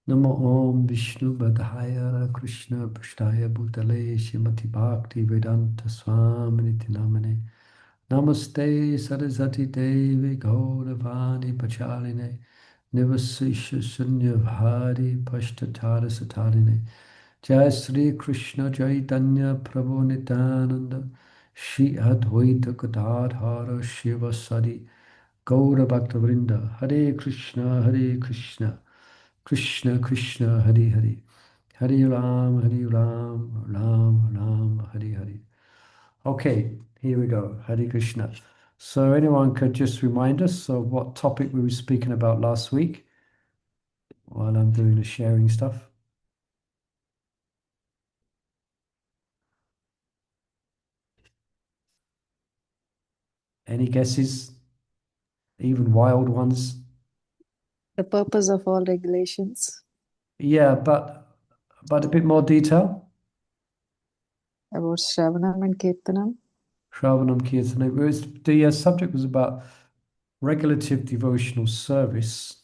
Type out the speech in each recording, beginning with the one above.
Namo Om Vishnu Badhaya Krishna Prasthaya Bhutale Shrimati Bhakti Vedanta Swaminiti Namane Namaste Saraswati Devi Gauravani Pachaline Nivasisha Sunyavhari Pashtatara Satarine Jai Sri Krishna Chaitanya Prabhu Nityananda Shri Advaita Gadadhara Shiva Sadi Gaura Bhakta Hare Krishna Hare Krishna Krishna Krishna Hare Hare Hare Ram Hare Ram Ram Ram Hare Hare. Okay, here we go. Hare Krishna. So anyone could just remind us of what topic we were speaking about last week while I'm doing the sharing stuff? Any guesses? Even wild ones? The purpose of all regulations Yeah, but a bit more detail. about Shravanam and Kirtanam. Shravanam Kirtana. The subject was about regulative devotional service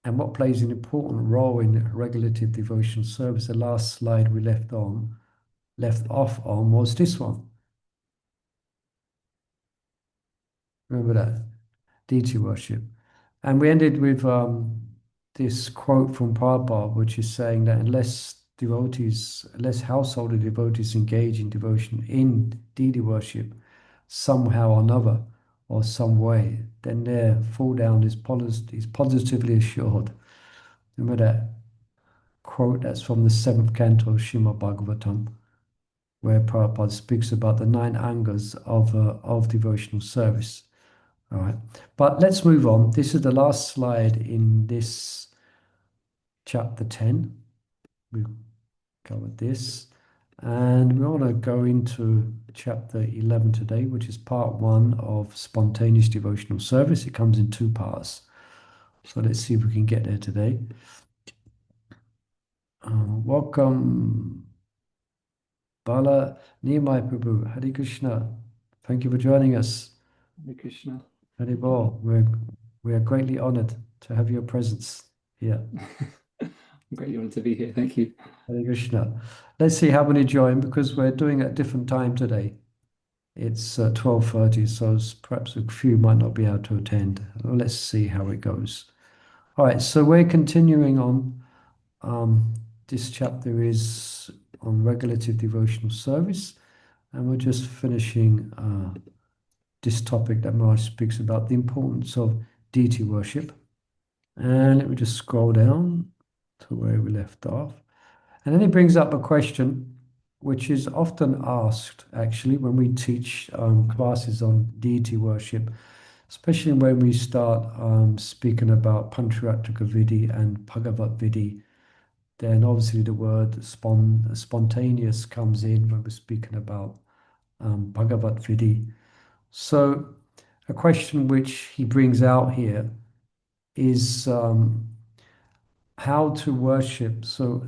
and what plays an important role in regulative devotional service. The last slide we left off on was this one. Remember that? Deity worship. And we ended with this quote from Prabhupada, which is saying that unless householder devotees engage in devotion in deity worship somehow or another or some way, then their fall down is positively assured. Remember that quote? That's from the seventh canto of Srimad Bhagavatam, where Prabhupada speaks about the nine angas of devotional service. All right, but let's move on. This is the last slide in this chapter 10. We've covered this, and we want to go into chapter 11 today, which is part one of Spontaneous Devotional Service. It comes in two parts. So let's see if we can get there today. Welcome, Bala Nirmai Prabhu. Hare Krishna. Thank you for joining us. Hare Krishna. Hare Bol. We are greatly honored to have your presence here. I'm greatly honored to be here. Thank you. Hare Krishna. Let's see how many join because we're doing it at a different time today. It's 12:30, so perhaps a few might not be able to attend. Let's see how it goes. All right, so we're continuing on. This chapter is on regulative devotional service, and we're just finishing this topic that Maharaj speaks about the importance of deity worship. And let me just scroll down to where we left off. And then he brings up a question which is often asked actually when we teach classes on deity worship, especially when we start speaking about Pancharatrika Vidhi and Bhagavat Vidhi. Then obviously the word spontaneous comes in when we're speaking about Bhagavat Vidhi. So a question which he brings out here is how to worship. So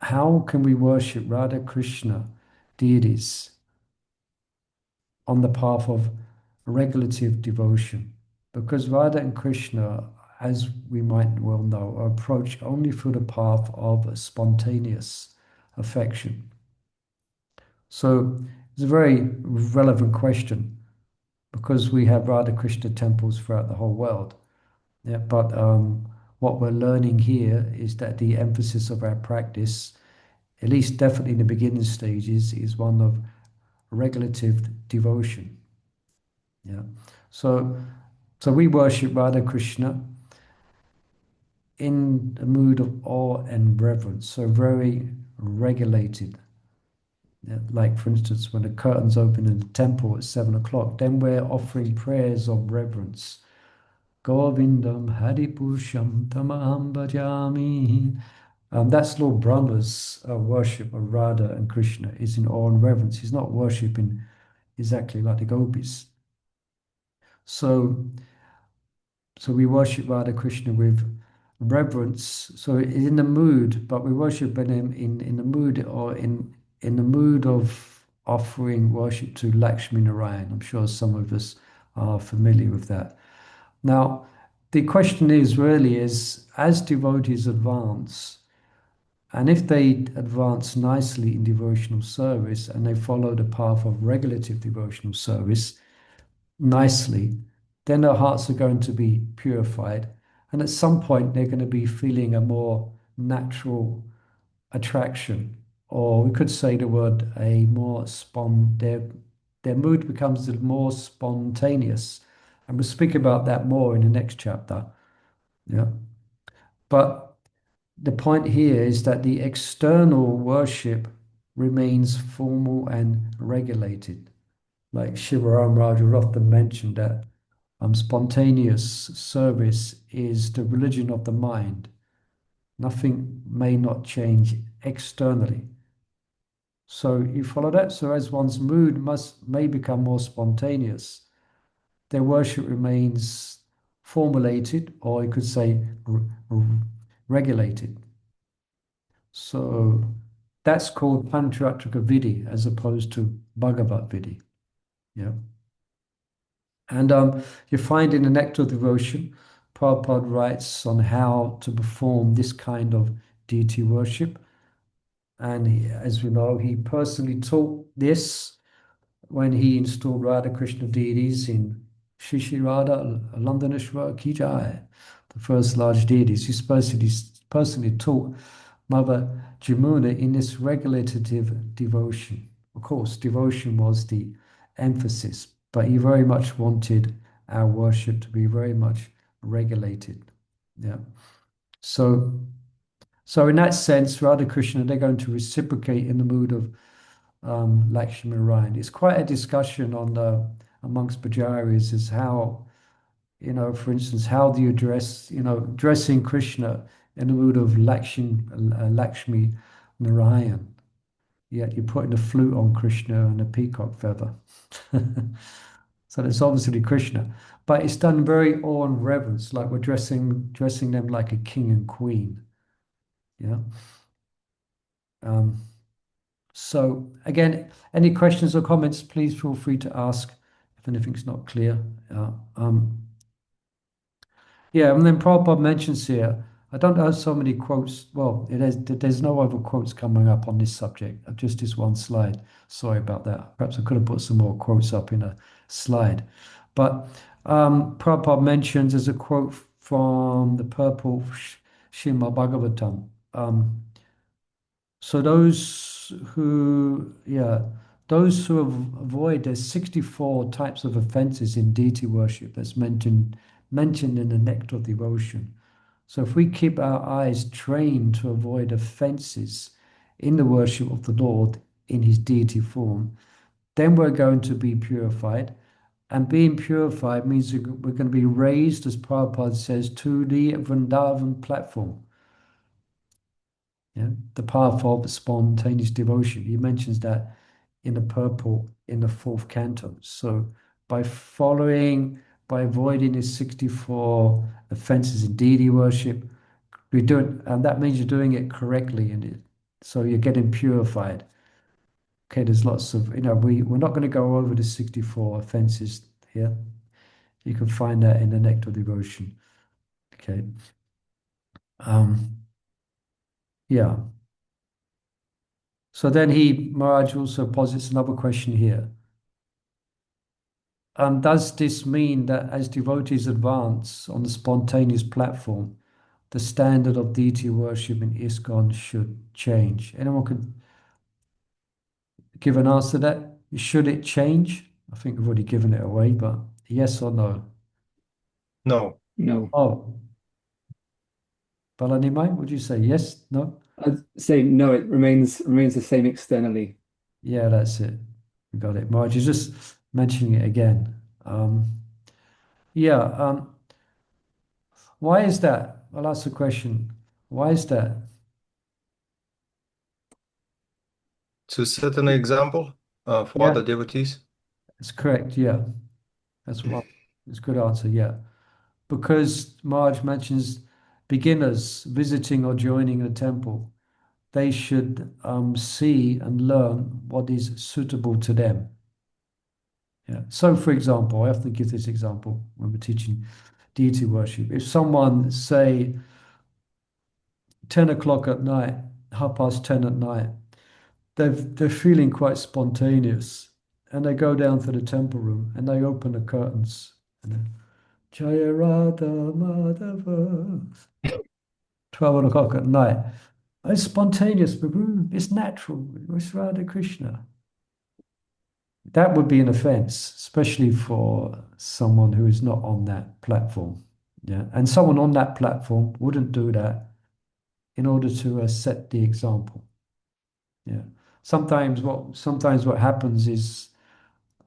how can we worship Radha Krishna deities on the path of regulative devotion? Because Radha and Krishna, as we might well know, are approached only through the path of spontaneous affection. So it's a very relevant question because we have Radha Krishna temples throughout the whole world. Yeah, but what we're learning here is that the emphasis of our practice, at least definitely in the beginning stages, is one of regulative devotion. Yeah. So we worship Radha Krishna in a mood of awe and reverence, so very regulated. Yeah, like for instance, when the curtains open in the temple at 7 o'clock, then we're offering prayers of reverence. Govindam Haripurusham Tamaham Bhajami. That's Lord Brahma's worship of Radha and Krishna is in awe and reverence. He's not worshipping exactly like the gopis. So we worship Radha Krishna with reverence. So in the mood, but we worship him in the mood or in the mood of offering worship to Lakshmi Narayan. I'm sure some of us are familiar with that. Now, the question is really is as devotees advance, and if they advance nicely in devotional service and they follow the path of regulative devotional service nicely, then their hearts are going to be purified. And at some point, they're going to be feeling a more natural attraction, or we could say the word a more their mood becomes more spontaneous. And we'll speak about that more in the next chapter. Yeah. But the point here is that the external worship remains formal and regulated. Like Shivaram Raja often mentioned that spontaneous service is the religion of the mind. Nothing may not change externally. So you follow that? So as one's mood may become more spontaneous, their worship remains formulated, or you could say regulated. So that's called Panchatrika Vidhi as opposed to Bhagavat Vidhi. Yeah. And you find in the Nectar of Devotion, Prabhupada writes on how to perform this kind of deity worship. And as we know, he personally taught this when he installed Radha Krishna deities in Shri Shri Radha Landaneshwar Ki Jai, the first large deities. He personally taught Mother Jamuna in this regulative devotion. Of course, devotion was the emphasis, but he very much wanted our worship to be very much regulated. Yeah. So, so in that sense, Radha Krishna, they're going to reciprocate in the mood of Lakshmi Narayan. It's quite a discussion on amongst Pujaris is how, for instance, how do you dress, dressing Krishna in the mood of Lakshmi Narayan. Yet you're putting a flute on Krishna and a peacock feather. So that's obviously Krishna. But it's done very awe and reverence, like we're dressing them like a king and queen. Yeah. So again, any questions or comments, please feel free to ask if anything's not clear. Yeah, and then Prabhupada mentions here, I don't have so many quotes. Well, there's no other quotes coming up on this subject, just this one slide. Sorry about that. Perhaps I could have put some more quotes up in a slide. But Prabhupada mentions there's a quote from the purple Srimad Bhagavatam. So those who avoid, there's 64 types of offenses in deity worship that's mentioned in the Nectar of Devotion. So if we keep our eyes trained to avoid offenses in the worship of the Lord in his deity form, then we're going to be purified. And being purified means we're going to be raised, as Prabhupada says, to the Vrindavan platform. Yeah, the path of spontaneous devotion. He mentions that in the purport in the fourth canto. So by avoiding his 64 offenses in deity worship, we do it, and that means you're doing it correctly, so you're getting purified. Okay, there's lots of, we're not going to go over the 64 offenses here. You can find that in the Nectar Devotion. Okay. Yeah. So then Maharaj also posits another question here. Does this mean that as devotees advance on the spontaneous platform, the standard of deity worship in ISKCON should change? Anyone could give an answer to that? Should it change? I think we've already given it away, but yes or no? No. No. Oh, Balanimai, would you say yes? No? I'd say no, it remains the same externally. Yeah, that's it. We got it. Marge, you're just mentioning it again. Yeah. Why is that? I'll ask the question. Why is that? To set an example for Yeah. other devotees. That's correct. Yeah. That's one. It's a good answer. Yeah. Because Marge mentions beginners visiting or joining a temple, they should see and learn what is suitable to them. Yeah. So, for example, I often give this example when we're teaching deity worship. If someone, say, 10 o'clock at night, 10:30 at night, they're feeling quite spontaneous, and they go down to the temple room and they open the curtains and then, Jaya Radha Madhava, 12 o'clock at night. It's spontaneous, Prabhu. It's natural. It's Radha Krishna. That would be an offense, especially for someone who is not on that platform. Yeah. And someone on that platform wouldn't do that in order to set the example. Yeah. Sometimes what happens is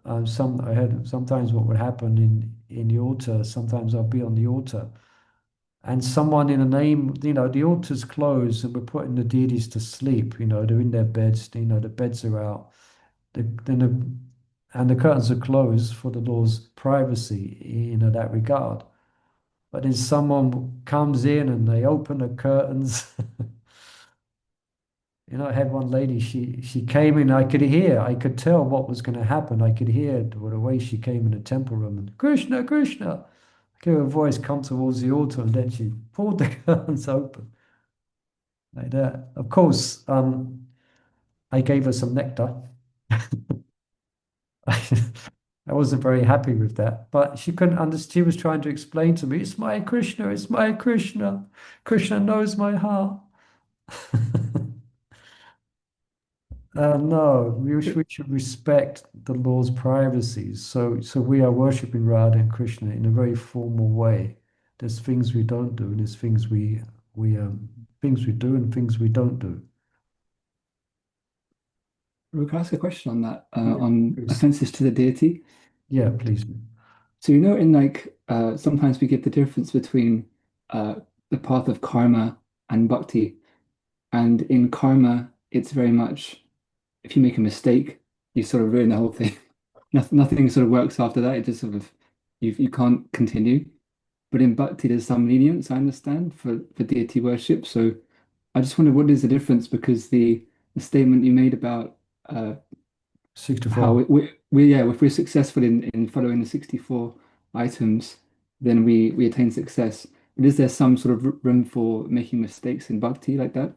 I heard sometimes what would happen in the altar. Sometimes I'll be on the altar, and someone in a name, the altar's closed, and we're putting the deities to sleep. They're in their beds. The beds are out. And the curtains are closed for the Lord's privacy. That regard. But then someone comes in and they open the curtains. I had one lady, she came in, I could tell what was going to happen. I could hear the way she came in the temple room and Krishna, Krishna. I could hear her voice come towards the altar and then she pulled the curtains open like that. Of course, I gave her some nectar. I wasn't very happy with that, but she couldn't understand. She was trying to explain to me, it's my Krishna, it's my Krishna. Krishna knows my heart. No, we should respect the Lord's privacy. So we are worshiping Radha and Krishna in a very formal way. There's things we don't do, and there's things we do and things we don't do. We can ask a question on that, Yeah, on please. offenses to the deity. Yeah, please. So in sometimes we get the difference between the path of karma and bhakti. And in karma, it's very much if you make a mistake, you sort of ruin the whole thing. Nothing sort of works after that. It just sort of you can't continue. But in bhakti, there's some lenience, I understand, for deity worship. So I just wonder what is the difference because the statement you made about uh, 64. how yeah, if we're successful in following the 64 items, then we attain success. But is there some sort of room for making mistakes in bhakti like that?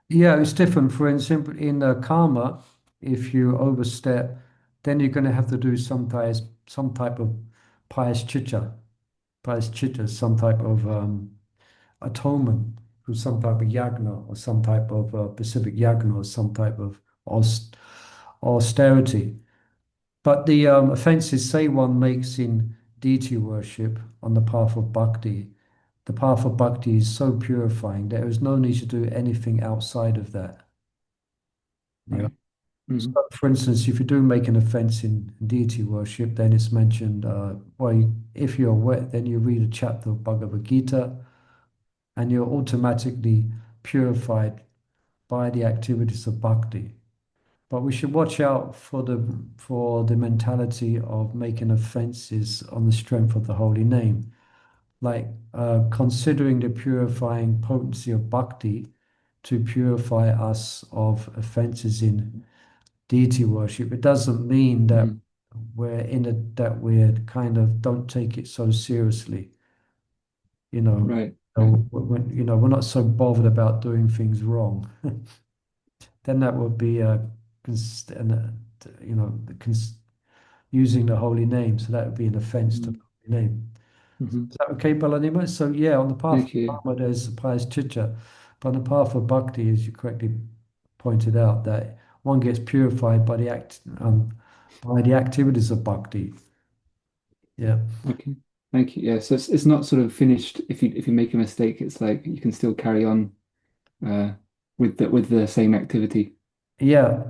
Yeah, it's different. For instance, in karma, if you overstep, then you're going to have to do some type of pious chitta, some type of atonement through some type of yagna or some type of Pacific yagna or some type of austerity. But the offenses, say one makes in deity worship on the path of bhakti, the path of bhakti is so purifying that there is no need to do anything outside of that. Yeah. Right. So, Hmm. for instance, if you do make an offense in deity worship, then it's mentioned, if you're wet, then you read a chapter of Bhagavad Gita and you're automatically purified by the activities of bhakti. But we should watch out for the mentality of making offenses on the strength of the holy name, like considering the purifying potency of bhakti to purify us of offenses in deity worship. It doesn't mean that Hmm. we're kind of don't take it so seriously. You know, Right. Right. we're not so bothered about doing things wrong. Then that would be using the holy name. So that would be an offense to Hmm. the holy name. Hmm. Is that okay, Balanima? So yeah, on the path of Thank you. karma, there's pious chitta, but on the path of bhakti, as you correctly pointed out, that one gets purified by the activities of bhakti. Yeah. Okay. Thank you. Yeah. So it's not sort of finished if you make a mistake, it's like you can still carry on uh, with the same activity. Yeah.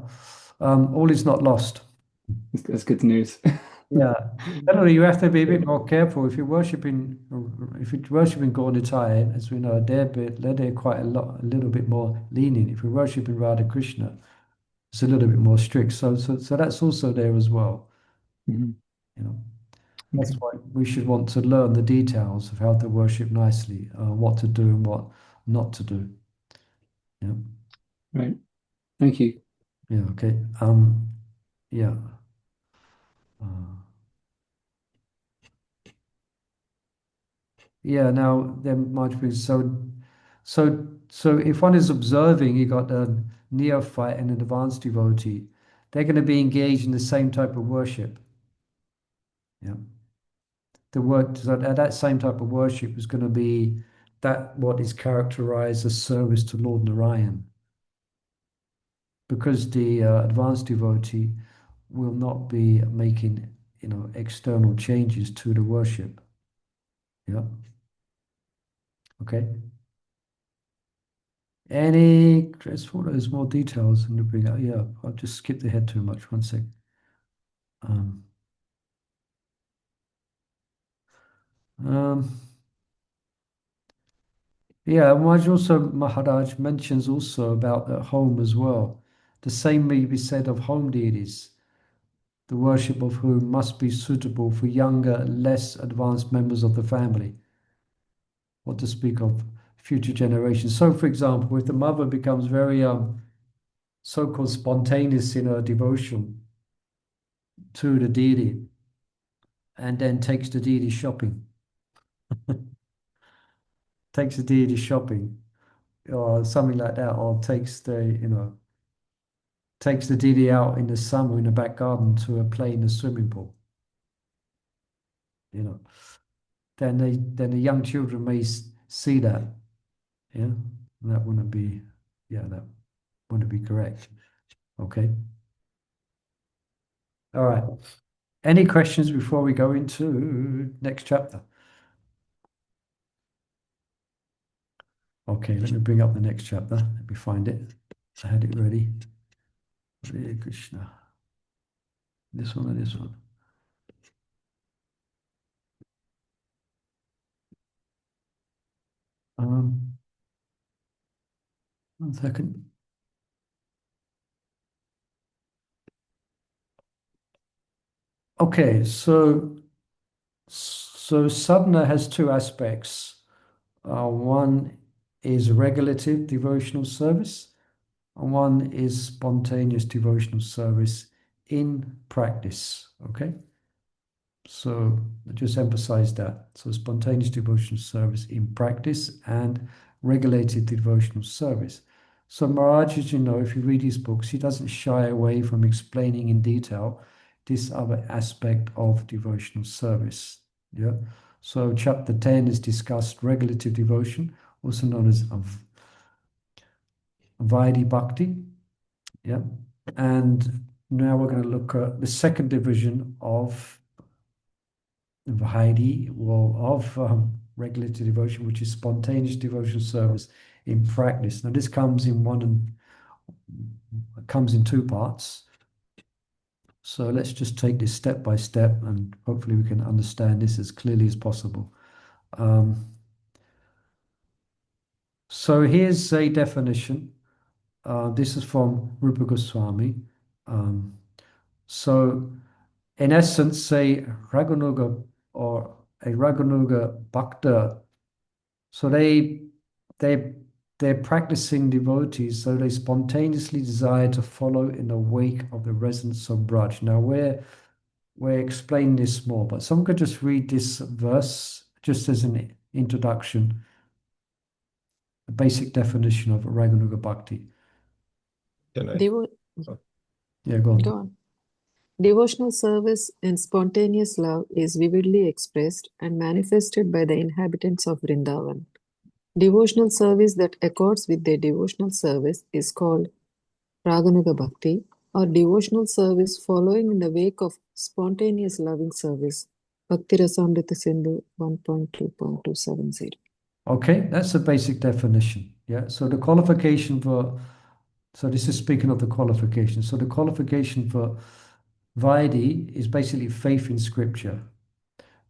All is not lost. That's good news. Yeah. Generally, you have to be a bit more careful if you're worshiping Gaudetaya, as we know, they're quite a little bit more lenient. If you're worshiping Radha Krishna, it's a little bit more strict. So that's also there as well. Mhm. You know, that's Okay. why we should want to learn the details of how to worship nicely, what to do and what not to do. Yeah. Right. Thank you. Yeah. Okay. Yeah. Uh, Yeah, now there might be so if one is observing, you got a neophyte and an advanced devotee, they're going to be engaged in the same type of worship. Yeah. The work so that same type of worship is going to be that what is characterized as service to Lord Narayan. Because the advanced devotee will not be making, external changes to the worship. Yeah. Okay. Let's follow there's more details and bring out. Yeah, I've just skipped ahead too much. One sec. Um, um, yeah, Maharaj mentions also about at home as well. The same may be said of home deities, the worship of whom must be suitable for younger, less advanced members of the family. What to speak of future generations. So, for example, if the mother becomes very so-called spontaneous in her devotion to the deity, and then takes the deity shopping, takes the deity shopping, or something like that, or takes the deity out in the summer in the back garden to play in the swimming pool, you know, then the young children may see that, yeah, that wouldn't be, yeah, that wouldn't be correct. Okay. All right. Any questions before we go into next chapter? Okay, let me bring up the next chapter. Let me find it. I had it ready. Hare Krishna. This one or this one? Um, 1 second. Okay, so sadhana has two aspects. One is regulative devotional service, and one is spontaneous devotional service in practice. Okay, so I just emphasize that. So spontaneous devotional service in practice and regulated devotional service. So Maharaj, as you know, if you read his books, he doesn't shy away from explaining in detail this other aspect of devotional service. Yeah. So chapter 10 is discussed regulative devotion, also known as Vaidhi Bhakti. Yeah. And now we're going to look at the second division of Vaidhi, well, of regulative devotion, which is spontaneous devotional service in practice. Now, this comes in two parts. So let's just take this step by step, and hopefully we can understand this as clearly as possible. So here's a definition. This is from Rupa Goswami. So in essence, a Raganuga or a Raganuga Bhakta, so they they're practicing devotees, so they spontaneously desire to follow in the wake of the residents of Braj. Now we're explaining this more, but someone could just read this verse just as an introduction, a basic definition of Raganuga Bhakti. Can I? Devo Yeah, go on. Go on. Devotional service in spontaneous love is vividly expressed and manifested by the inhabitants of Vrindavan. Devotional service that accords with their devotional service is called Raganuga Bhakti, or devotional service following in the wake of spontaneous loving service. Bhakti Rasamrita Sindhu 1.2.270. Okay, that's the basic definition. Yeah, so the qualification for, so this is speaking of the qualification. So the qualification for Vaidhi is basically faith in scripture.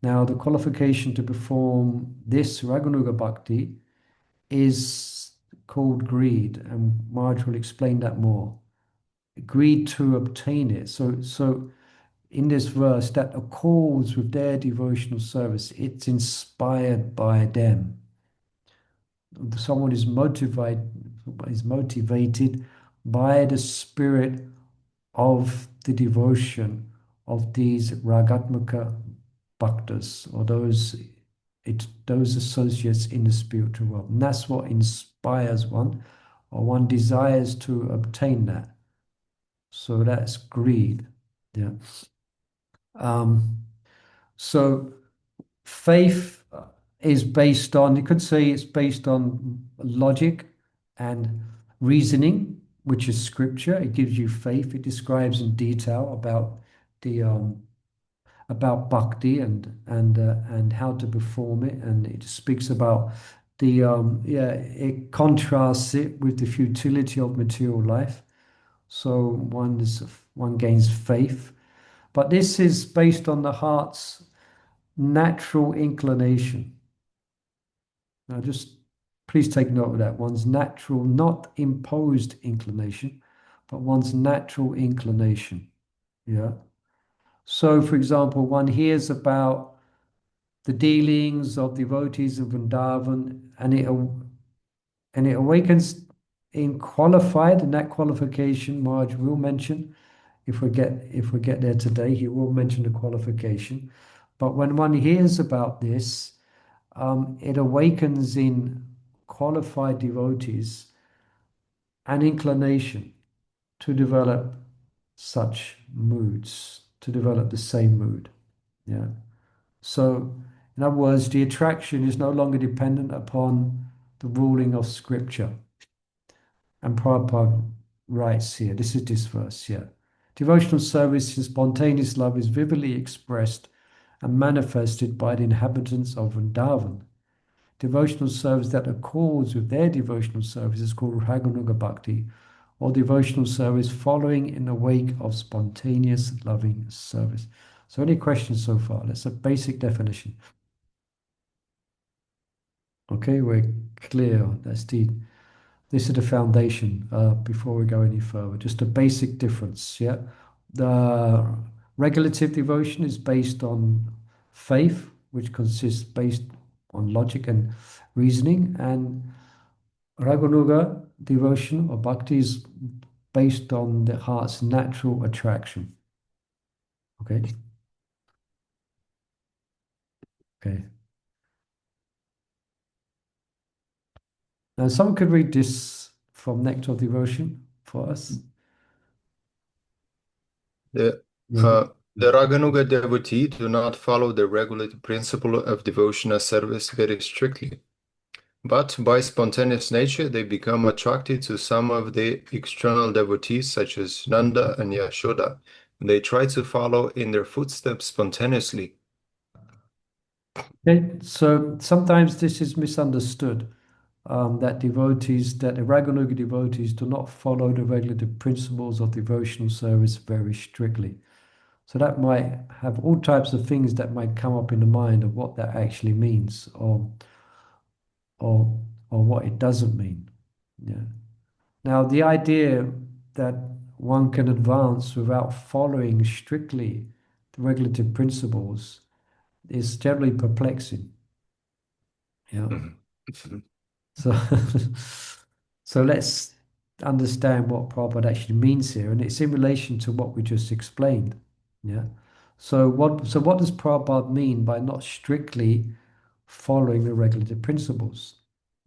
Now, the qualification to perform this Raganuga Bhakti is called greed, and Marge will explain that more. Greed to obtain it. So in this verse, that accords with their devotional service. It's inspired by them. Someone is motivated by the spirit of the devotion of these Ragatmaka Bhaktas, or those those associates in the spiritual world. And that's what inspires one, or one desires to obtain that. So that's greed. Yeah. So faith is based on, you could say it's based on logic and reasoning, which is scripture. It gives you faith. It describes in detail about the about bhakti and how to perform it, and it speaks about the it contrasts it with the futility of material life. So one gains faith, but this is based on the heart's natural inclination. Now, just please take note of that. One's natural, not imposed inclination, but one's natural inclination. Yeah. So, for example, one hears about the dealings of devotees of Vrindavan, and it awakens in qualified, and that qualification Maharaj will mention. If we get there today, he will mention the qualification. But when one hears about this, it awakens in qualified devotees an inclination to develop such moods, to develop the same mood. Yeah. So, in other words, the attraction is no longer dependent upon the ruling of scripture. And Prabhupada writes here, this is this verse here. Devotional service in spontaneous love is vividly expressed and manifested by the inhabitants of Vrindavan. Devotional service that accords with their devotional service is called Raganuga Bhakti, or devotional service following in the wake of spontaneous loving service. So any questions so far? That's a basic definition. Okay, we're clear. This is the foundation before we go any further. Just a basic difference, yeah? The regulative devotion is based on faith, which consists based on logic and reasoning, and Raganuga devotion or bhakti is based on the heart's natural attraction. Okay? Okay. Now, someone could read this from Nectar of Devotion for us. The Raganuga devotee do not follow the regulative principle of devotional service very strictly, but by spontaneous nature they become attracted to some of the external devotees such as Nanda and Yashoda. They try to follow in their footsteps spontaneously. Okay, so sometimes this is misunderstood, that the Raganuga devotees do not follow the regulative principles of devotional service very strictly. So that might have all types of things that might come up in the mind of what that actually means, or what it doesn't mean. Yeah. Now, the idea that one can advance without following strictly the regulative principles is terribly perplexing. Yeah. So, so let's understand what Prabhupada actually means here, and it's in relation to what we just explained. Yeah. So what does Prabhupada mean by not strictly following the regulative principles?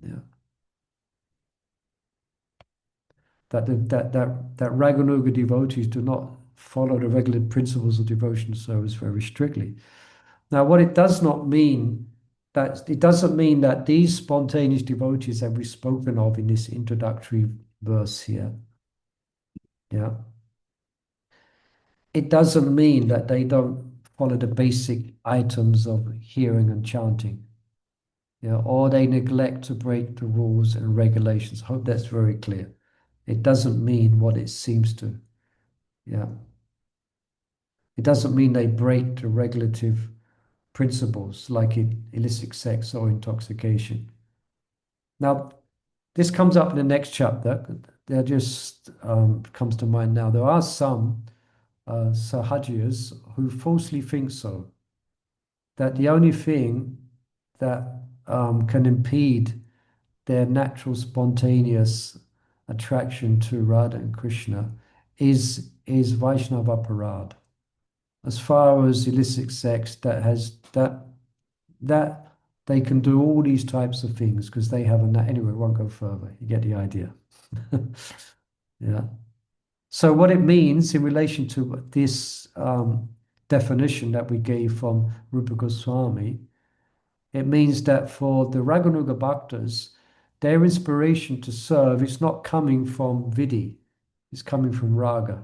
Yeah. That Raganuga devotees do not follow the regulative principles of devotional service very strictly. Now, what it does not mean it doesn't mean that these spontaneous devotees that we've spoken of in this introductory verse here, yeah, it doesn't mean that they don't follow the basic items of hearing and chanting, yeah, or they neglect to break the rules and regulations. I hope that's very clear. It doesn't mean what it seems to, yeah. It doesn't mean they break the regulative principles like illicit sex or intoxication. Now, this comes up in the next chapter. There just comes to mind now. There are some Sahajiyas who falsely think so, that the only thing that can impede their natural spontaneous attraction to Radha and Krishna is Vaishnava Parad. As far as illicit sex, that they can do all these types of things because they have a anyway, won't go further. You get the idea. Yeah. So what it means in relation to this definition that we gave from Rupa Goswami, it means that for the Raganuga Bhaktas, their inspiration to serve is not coming from Vidhi, it's coming from Raga.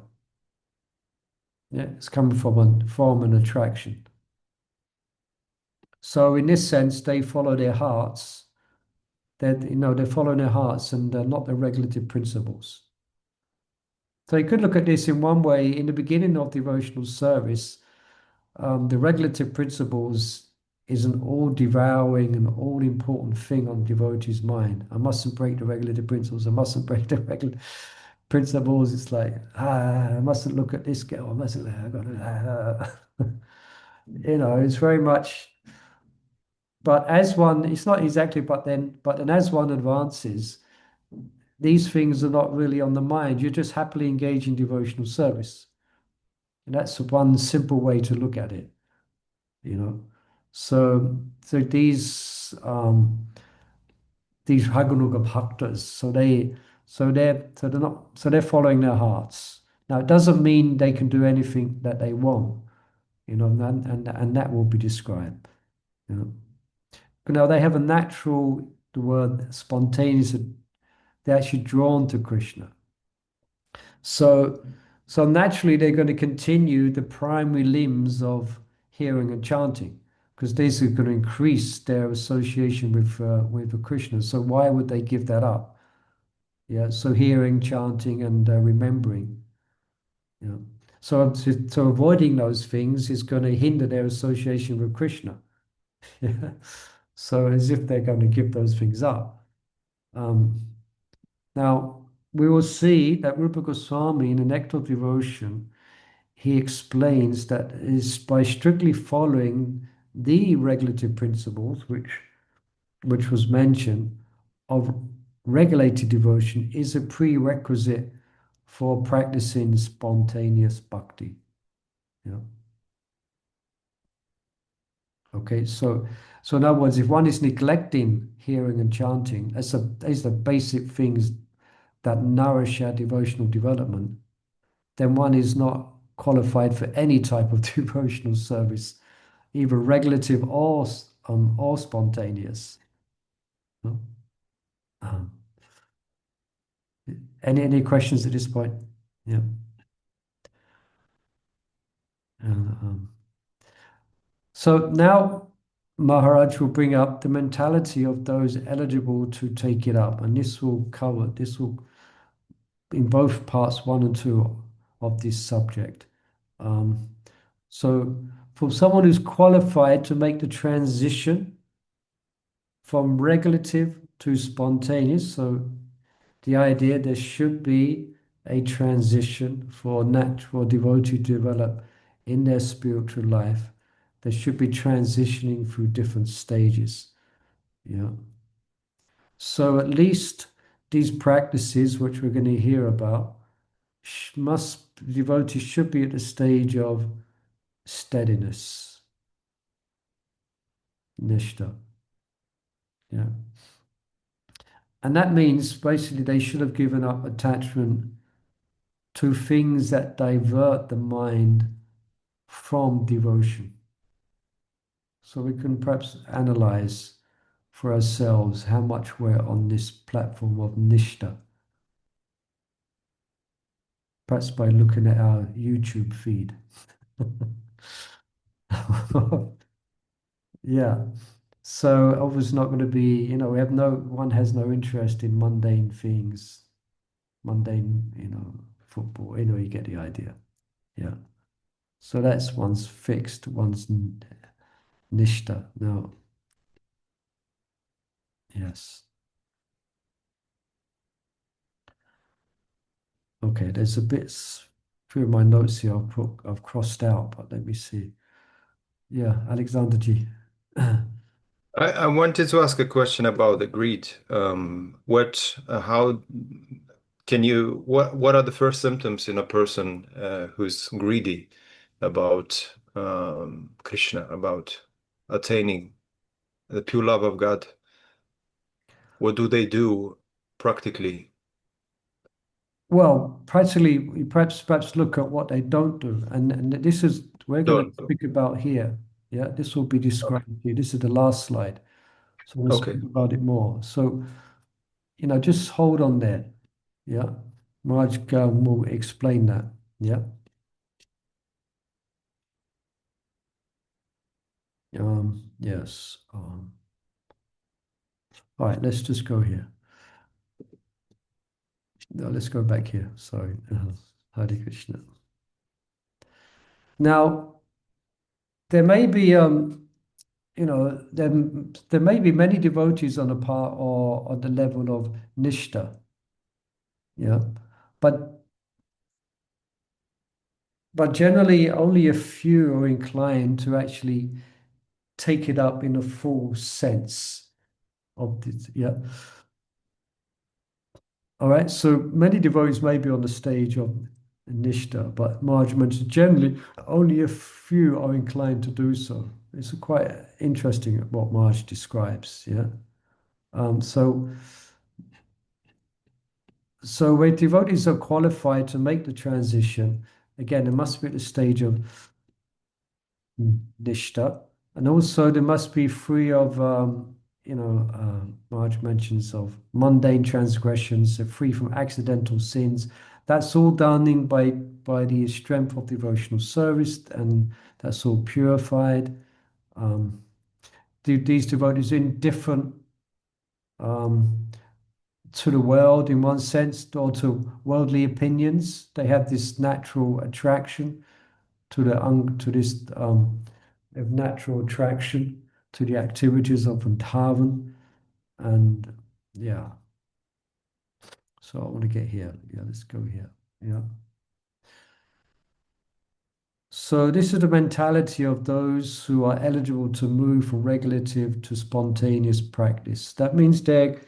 Yeah, it's coming from an attraction. So in this sense, they follow their hearts. They're following their hearts and not the regulative principles. So you could look at this in one way. In the beginning of devotional service, the regulative principles is an all-devouring and all-important thing on the devotee's mind. I mustn't break the regulative principles. I mustn't break the regulative principles. It's like, I mustn't look at this girl. I mustn't. I got to. It's very much. But as one, it's not exactly. But then as one advances, these things are not really on the mind. You're just happily engaged in devotional service. And that's one simple way to look at it, So these Raganuga Bhaktas, they're following their hearts. Now it doesn't mean they can do anything that they want, and that will be described. Now they have a natural, the word spontaneous, they're actually drawn to Krishna. So naturally, they're going to continue the primary limbs of hearing and chanting, because these are going to increase their association with Krishna. So why would they give that up? Yeah. So hearing, chanting, and remembering. Yeah. So avoiding those things is going to hinder their association with Krishna. Yeah. So as if they're going to give those things up. Now, we will see that Rupa Goswami in the Nectar of Devotion, he explains that is by strictly following the regulative principles, which was mentioned, of regulated devotion is a prerequisite for practicing spontaneous bhakti. Yeah. Okay, so in other words, if one is neglecting hearing and chanting, these are basic things that nourish our devotional development, then one is not qualified for any type of devotional service, either regulative or spontaneous. No? Um, any questions at this point? Yeah. So now Maharaj will bring up the mentality of those eligible to take it up, and this will in both parts 1 and 2 of this subject. So for someone who's qualified to make the transition from regulative to spontaneous, so the idea there should be a transition for natural devotee to develop in their spiritual life. They should be transitioning through different stages. Yeah. So at least these practices, which we're going to hear about, devotees should be at the stage of steadiness, nishta. Yeah. And that means basically they should have given up attachment to things that divert the mind from devotion. So we can perhaps analyze for ourselves how much we're on this platform of nishta. Perhaps by looking at our YouTube feed. Yeah. So obviously not going to be, one has no interest in mundane things, football. You get the idea. Yeah. So that's one's fixed, one's nishta. Now, yes. Okay, there's a bit through my notes here I've crossed out, but let me see. Yeah, Alexander G. I wanted to ask a question about the greed. How what are the first symptoms in a person who's greedy about Krishna, about attaining the pure love of God. What do they do practically? Well, practically, we perhaps look at what they don't do, and this is we're going Don't to do. speak about here. Yeah, this will be described here. This is the last slide, so we'll Okay. speak about it more. So, just hold on there. Yeah, Marge will explain that. Yeah. Yes. All right, let's just go here. No, let's go back here. Sorry. Hare Krishna. Now, there may be there may be many devotees on the part or on the level of nishta, yeah, but generally only a few are inclined to actually take it up in a full sense of this, yeah. All right, so many devotees may be on the stage of nishta, but Marge mentioned generally only a few are inclined to do so. It's quite interesting what Marge describes, yeah. So where devotees are qualified to make the transition, again, it must be at the stage of nishta, and also they must be free of, Marge mentions of mundane transgressions, they're free from accidental sins. That's all done in by the strength of devotional service, and that's all purified. These devotees indifferent to the world in one sense, or to worldly opinions. They have this natural attraction to this natural attraction to the activities of Vrindavan, and yeah. So I want to get here. Yeah, let's go here. Yeah. So this is the mentality of those who are eligible to move from regulative to spontaneous practice. That means they're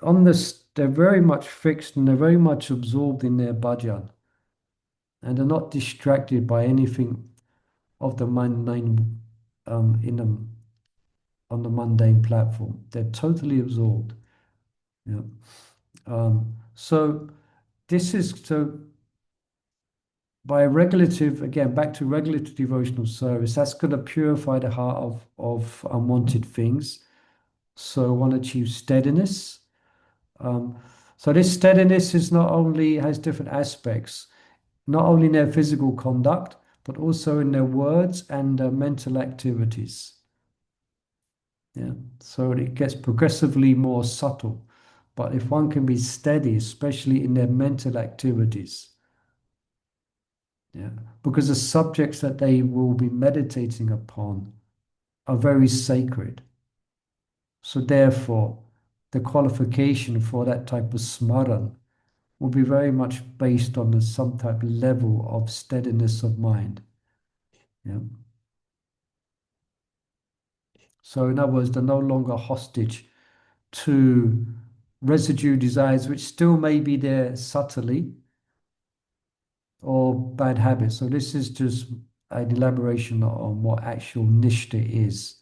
on this, they're very much fixed and they're very much absorbed in their bhajan. And they're not distracted by anything of the mundane in them on the mundane platform. They're totally absorbed. Yeah. So this is so by regulative, again, back to regulative devotional service, that's going to purify the heart of unwanted things. So one achieves steadiness. So this steadiness is not only has different aspects, not only in their physical conduct, but also in their words and mental activities. Yeah, so it gets progressively more subtle. But if one can be steady, especially in their mental activities, yeah, because the subjects that they will be meditating upon are very sacred. So therefore, the qualification for that type of smaran will be very much based on some type of level of steadiness of mind. Yeah. So in other words, they're no longer hostage to residue desires, which still may be there subtly, or bad habits. So this is just an elaboration on what actual nishta is.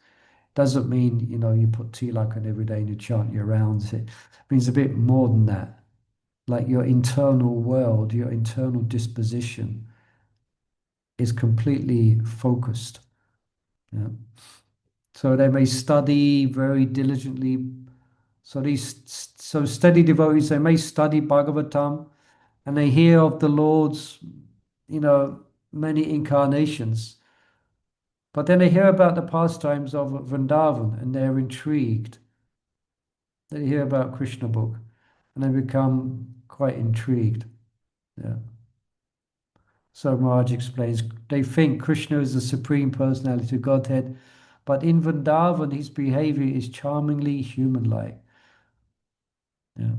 Doesn't mean, you put tilak on every day and you chant your rounds. It means a bit more than that. Like your internal world, your internal disposition is completely focused. Yeah. So they may study very diligently. So steady devotees, they may study Bhagavatam and they hear of the Lord's, many incarnations. But then they hear about the pastimes of Vrindavan and they're intrigued. They hear about Krishna book and they become quite intrigued. Yeah. So Maharaj explains, they think Krishna is the Supreme Personality of Godhead, but in Vrindavan his behavior is charmingly human-like. Yeah.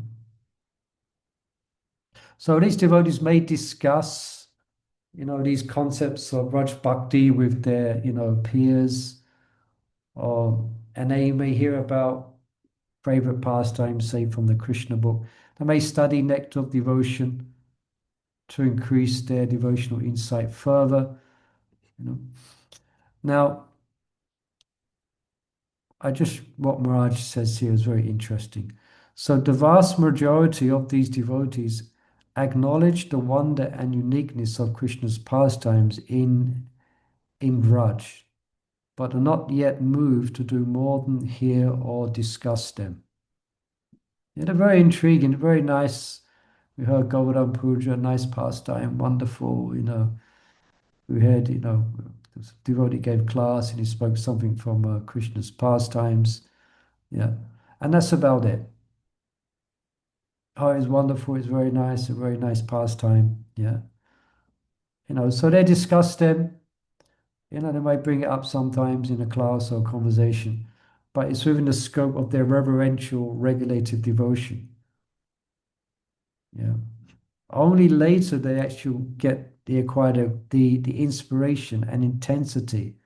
So these devotees may discuss, these concepts of Raj Bhakti with their, peers, and they may hear about favorite pastimes, say from the Krishna book. They may study nectar of devotion to increase their devotional insight further. Now, what Maharaj says here is very interesting. So the vast majority of these devotees acknowledge the wonder and uniqueness of Krishna's pastimes in Vraj, but are not yet moved to do more than hear or discuss them. They're very intriguing, very nice. We heard Govardhan Puja, nice pastime, wonderful, We had, this devotee gave class and he spoke something from Krishna's pastimes. Yeah. And that's about it. Oh, it's wonderful. It's very nice, a very nice pastime. Yeah. So they discuss them. They might bring it up sometimes in a class or conversation, but it's within the scope of their reverential, regulative devotion. Yeah. Only later they acquire the inspiration and intensity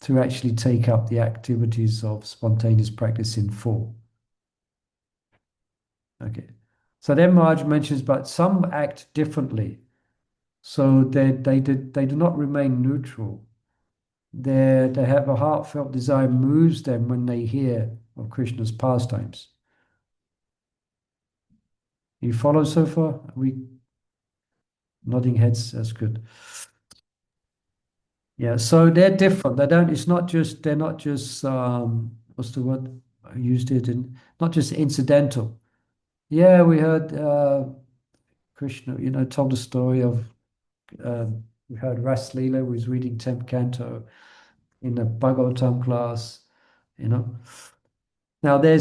to actually take up the activities of spontaneous practice in full. Okay. So then Maharaj mentions, but some act differently. So they do not remain neutral. They have a heartfelt desire moves them when they hear of Krishna's pastimes. You follow so far? Are we nodding heads? That's good. Yeah, so they're different. They're not just what's the word? I used it in not just incidental. Yeah, we heard Krishna, told the story of we heard Ras Leela was reading 10th canto in the Bhagavatam class, you know. Now they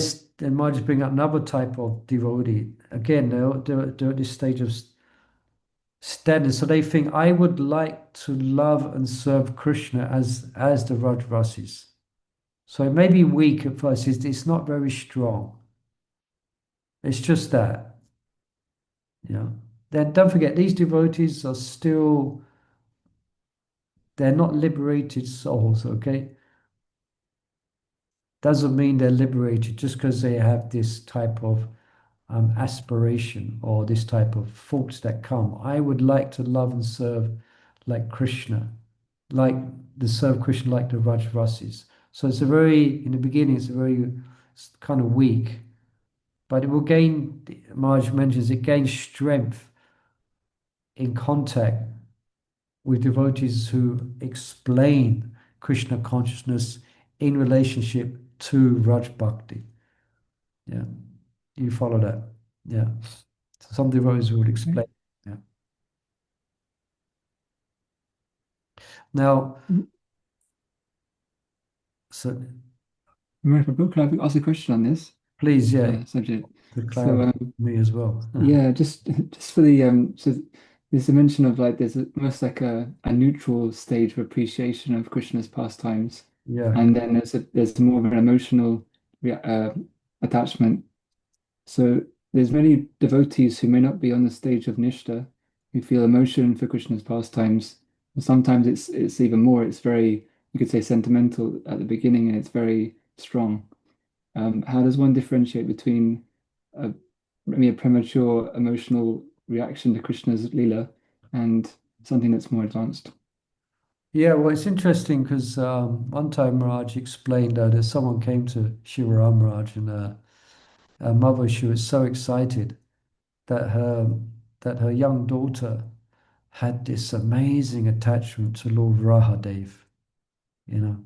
might just bring up another type of devotee. Again, they're at this stage of steadiness. So they think, I would like to love and serve Krishna as the Rajrasis. So it may be weak at first, it's not very strong. It's just that. Then don't forget, these devotees are still, they're not liberated souls, okay? Doesn't mean they're liberated just because they have this type of aspiration or this type of thoughts that come. I would like to love and serve like Krishna, like to serve Krishna like the Rajrasis. So in the beginning, it's kind of weak, but it will gain, Maharaj mentions, it gains strength in contact with devotees who explain Krishna consciousness in relationship to Raj Bhakti. Yeah. You follow that? Yeah. So some devotees would explain. Yeah. Now, so Can I ask a question on this please, subject? to So clarify me as well. yeah, just for the so there's a mention of like almost like a neutral stage of appreciation of Krishna's pastimes, Yeah. and then there's more of an emotional attachment. So there's many devotees who may not be on the stage of Nishta, who feel emotion for Krishna's pastimes. And sometimes it's even more. It's very, you could say, sentimental at the beginning, and it's very strong. How does one differentiate between a, maybe a premature emotional reaction to Krishna's Leela and something that's more advanced? Yeah, well, it's interesting because one time Raj explained that someone came to Shivaram Raj and her mother, she was so excited that her young daughter had this amazing attachment to Lord Rahadev, you know.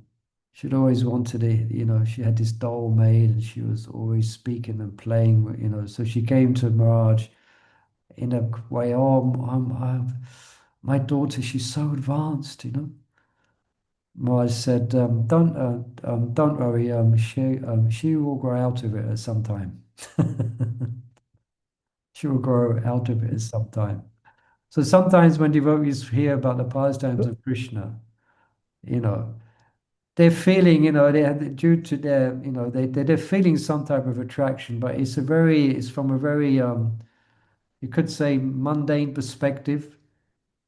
She'd always wanted it, she had this doll made and she was always speaking and playing, So she came to Maharaj in a way, oh, my daughter, she's so advanced. Maharaj said, don't worry, she will grow out of it at some time. She will grow out of it at some time. So sometimes when devotees hear about the pastimes of Krishna, you know, they're feeling, they have due to their, they're feeling some type of attraction, but it's from a very, you could say, mundane perspective,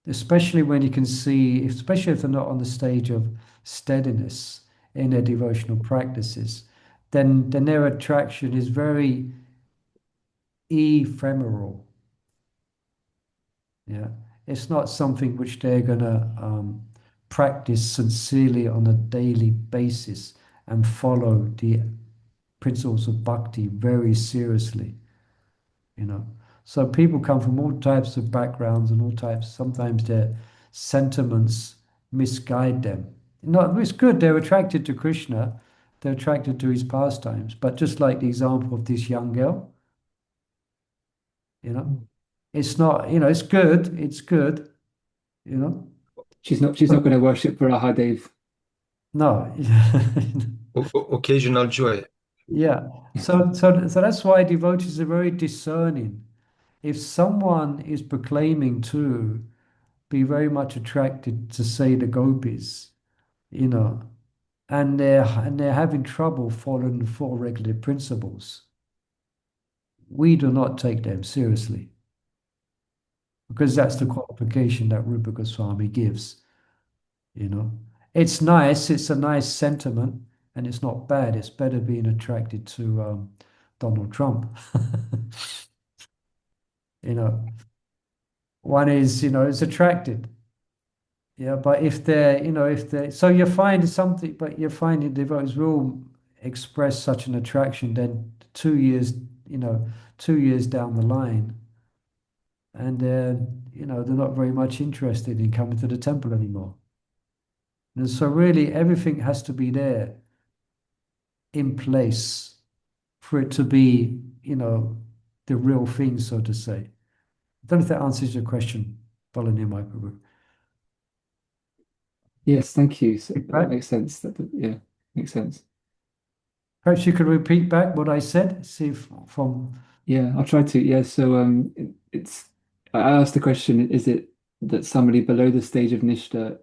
especially when you can see, especially if they're not on the stage of steadiness in their devotional practices, then their attraction is very ephemeral. Yeah, it's not something which they're gonna practice sincerely on a daily basis and follow the principles of bhakti very seriously, you know. So people come from all types of backgrounds and all types, sometimes their sentiments misguide them. No, it's good, they're attracted to Krishna, they're attracted to his pastimes, but just like the example of this young girl, you know, it's not, it's good, you know. She's not going to worship for Rahadev. No. Occasional joy. Yeah. So that's why devotees are very discerning. If someone is proclaiming to be very much attracted to, say, the gopis, you know, and they're having trouble following the four regulative principles, we do not take them seriously because that's the qualification that Rupa Goswami gives, you know. It's nice, it's a nice sentiment, and it's not bad. It's better being attracted to Donald Trump. You know, one is, is attracted. Yeah, but so you find something, but you find the devotees will express such an attraction, then 2 years, 2 years down the line, and they're not very much interested in coming to the temple anymore. And so really everything has to be there in place for it to be, the real thing, so to say. I don't know if that answers your question, Balaji Mahaprabhu. Yes, thank you. So that Right? makes sense. Yeah, makes sense. Perhaps you could repeat back what I said, see if from. Yeah, I'll try to. Yeah, so I asked the question, is it that somebody below the stage of Nishta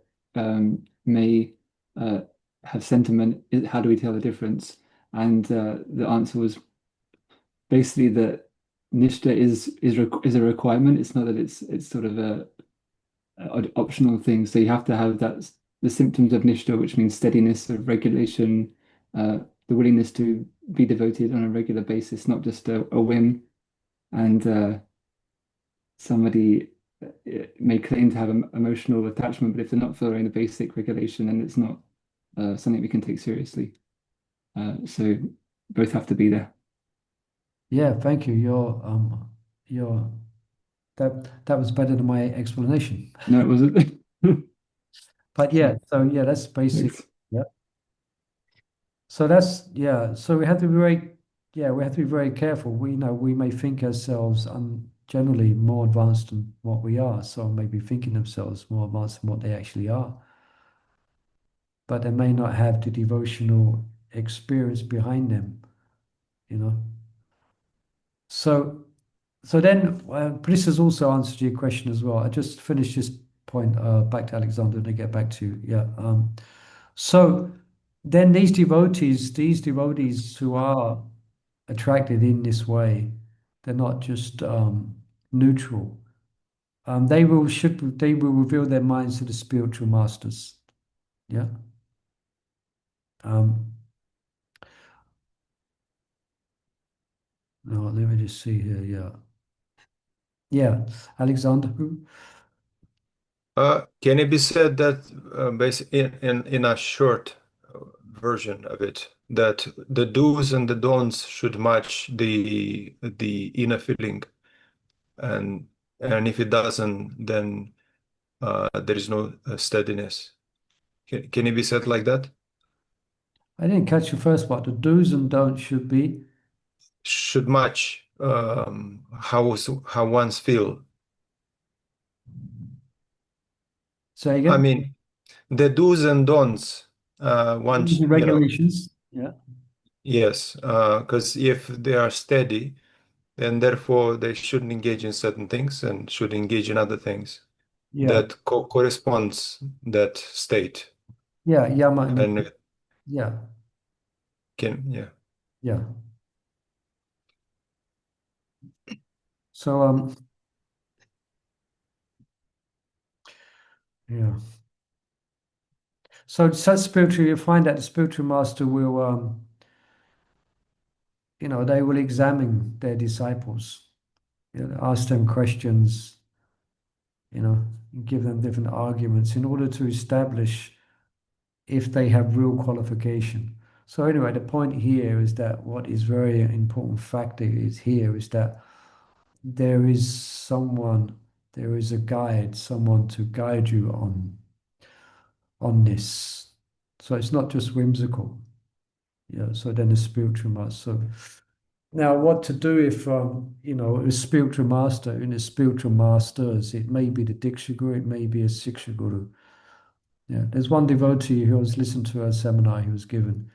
may uh, have sentiment? How do we tell the difference? And the answer was basically that Nishta is a requirement. It's not that it's sort of a optional thing. So you have to have the symptoms of Nishta, which means steadiness of regulation, the willingness to be devoted on a regular basis, not just a whim. And somebody may claim to have emotional attachment, but if they're not following the basic regulation, then it's not something we can take seriously. So both have to be there. Yeah, thank you. Your that was better than my explanation. No, it wasn't. But yeah, that's basic. Thanks. Yeah. So that's So we have to be very careful. We may think ourselves generally more advanced than what we are. So maybe thinking themselves more advanced than what they actually are. But they may not have the devotional experience behind them, you know. So so then this has also answered your question as well. I just finished this point back to Alexander and I get back to you. Yeah. So then these devotees who are attracted in this way, they're not just neutral. They will reveal their minds to the spiritual masters. Yeah. Um, no, let me just see here. Yeah. Yeah. Alexander. Can it be said that in a short version of it, that the do's and the don'ts should match the inner feeling, and if it doesn't, then there is no steadiness. Can it be said like that? I didn't catch the first part. The do's and don'ts should be. Should match how one's feel. Say I again. mean, the do's and don'ts, Rules once, and regulations. Yeah. yes, because if they are steady, then therefore they shouldn't engage in certain things and should engage in other things Yeah. that corresponds that state. Yeah. Yama and And yeah. yeah. Yeah. So yeah. So such spiritual, you find that the spiritual master will they will examine their disciples, ask them questions, you know, give them different arguments in order to establish if they have real qualification. So anyway, the point here is that what is very important factor is here is that there is someone, there is a guide, someone to guide you on this. So it's not just whimsical. Yeah. So then the spiritual master. So now, what to do if a spiritual master in a spiritual masters? It may be the Diksha Guru, it may be a Siksha Guru. Yeah, there's one devotee who was listening to a seminar he was given,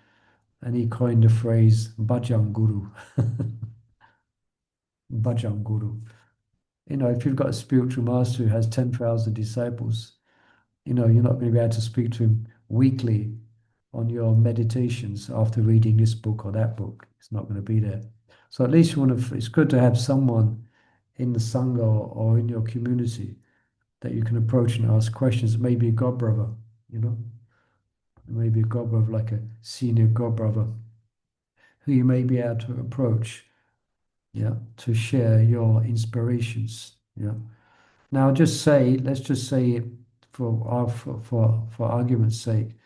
and he coined the phrase Bhajam Guru. Bhajam Guru. If you've got a spiritual master who has 10,000 disciples, you're not going to be able to speak to him weekly on your meditations after reading this book or that book. It's not going to be there. So at least it's good to have someone in the Sangha or in your community that you can approach and ask questions. Maybe a god brother, maybe a god brother, like a senior god brother, who you may be able to approach, to share your inspirations. Now, let's just say, for argument's sake,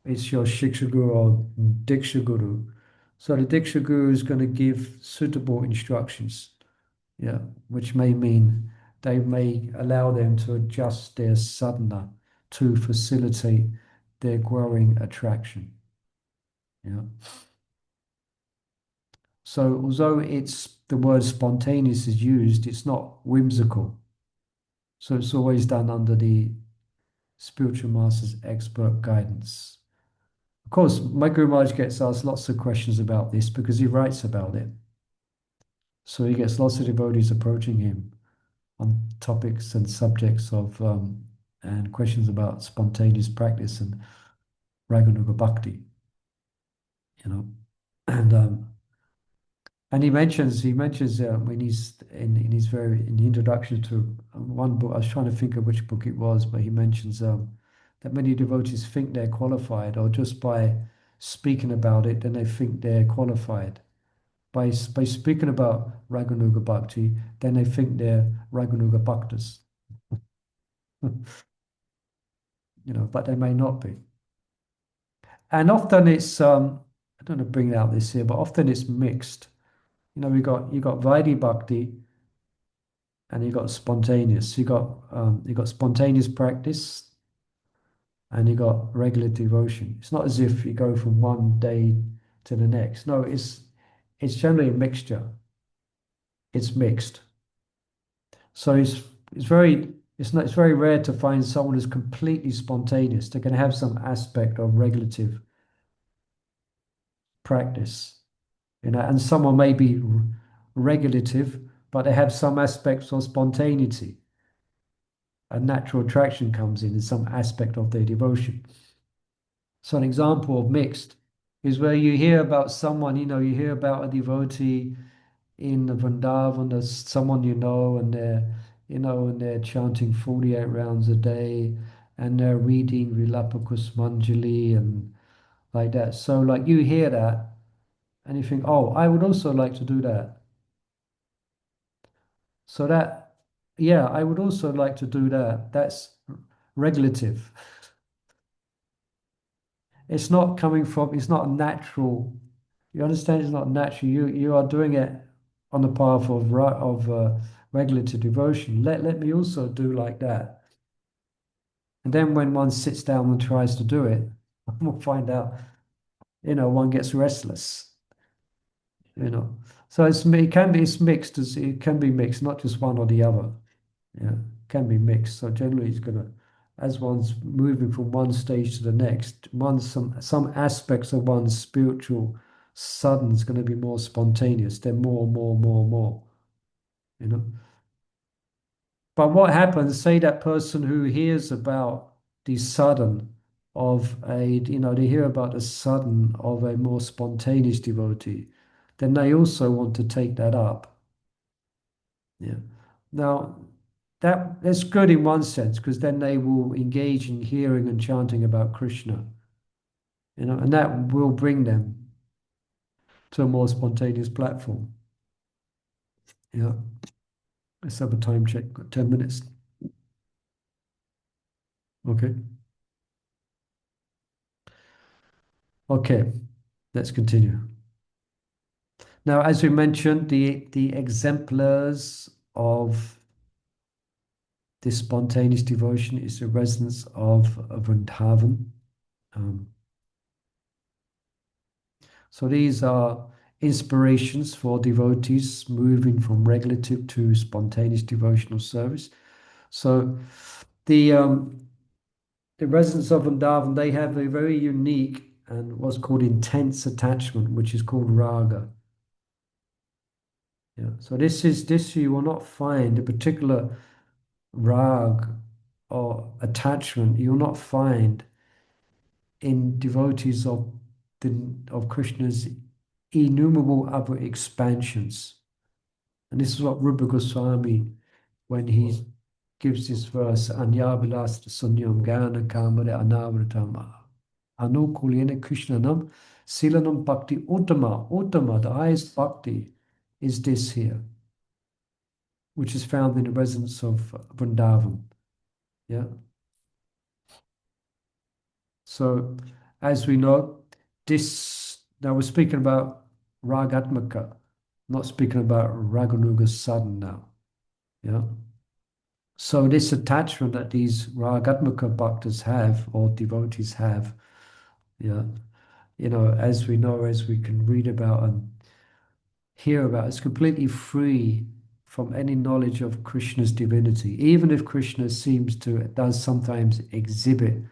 it's your Shiksha Guru or Diksha Guru. So the Diksha Guru is going to give suitable instructions, which may mean they may allow them to adjust their sadhana to facilitate their growing attraction. So although the word spontaneous is used, it's not whimsical. So it's always done under the spiritual master's expert guidance. Of course, my Guru Maharaj gets asked lots of questions about this because he writes about it. So he gets lots of devotees approaching him on topics and subjects of and questions about spontaneous practice and Raganuga Bhakti, and he mentions when he's in the introduction to one book. I was trying to think of which book it was, but he mentions that many devotees think they're qualified, or just by speaking about it, then they think they're qualified. By speaking about Raganuga Bhakti, then they think they're Raganuga Bhaktas. But they may not be. And often it's I don't want to bring out this here, but often it's mixed. You got Vaidhi Bhakti and you got spontaneous. You got spontaneous practice and you got regular devotion. It's not as if you go from one day to the next. No, it's generally a mixture. It's mixed. So it's very rare to find someone who's completely spontaneous. They can have some aspect of regulative practice, and someone may be regulative, but they have some aspects of spontaneity. A natural attraction comes in some aspect of their devotion. So an example of mixed is where you hear about someone, you hear about a devotee in the Vrindavan, there's someone and they're chanting 48 rounds a day, and they're reading Vilapa Kusmanjali and like that. So like you hear that and you think, oh, I would also like to do that. So that, yeah, I would also like to do that. That's regulative. It's not natural. You understand? It's not natural. You are doing it on the path of regulative devotion. Let me also do like that. And then when one sits down and tries to do it, we'll find out, one gets restless. So it's mixed. It can be mixed, not just one or the other. Yeah, it can be mixed. So generally, as one's moving from one stage to the next, some aspects of one's spiritual sadhana is going to be more spontaneous. They're more. But what happens? Say that person who hears about the sadhana they hear about the sadhana of a more spontaneous devotee, then they also want to take that up. Yeah. Now, that's good in one sense, because then they will engage in hearing and chanting about Krishna, and that will bring them to a more spontaneous platform. Yeah. Let's have a time check. Got 10 minutes. Okay. Okay, let's continue. Now, as we mentioned, the exemplars of this spontaneous devotion is the residents of Vrindavan. Um, so these are inspirations for devotees moving from regulative to spontaneous devotional service. So the residents of Vrindavan, they have a very unique and what's called intense attachment, which is called raga. Yeah. So this you will not find a particular rag or attachment. You will not find in devotees of Krishna's innumerable other expansions. And this is what Rupa Goswami, when he gives this verse, Anyavilas Sunyam Gana Kamare Anavratam Anukulena Krishnanam Silanam Bhakti Uttama. Uttama, the highest bhakti, is this here, which is found in the residence of Vrindavan. Yeah. So, as we know, this now we're speaking about Ragatmaka, not speaking about Raganuga Sadhan now. Yeah. So this attachment that these Ragatmaka bhaktas have or devotees have, yeah, as we know, as we can read about and hear about, it's completely free from any knowledge of Krishna's divinity. Even if Krishna does sometimes exhibit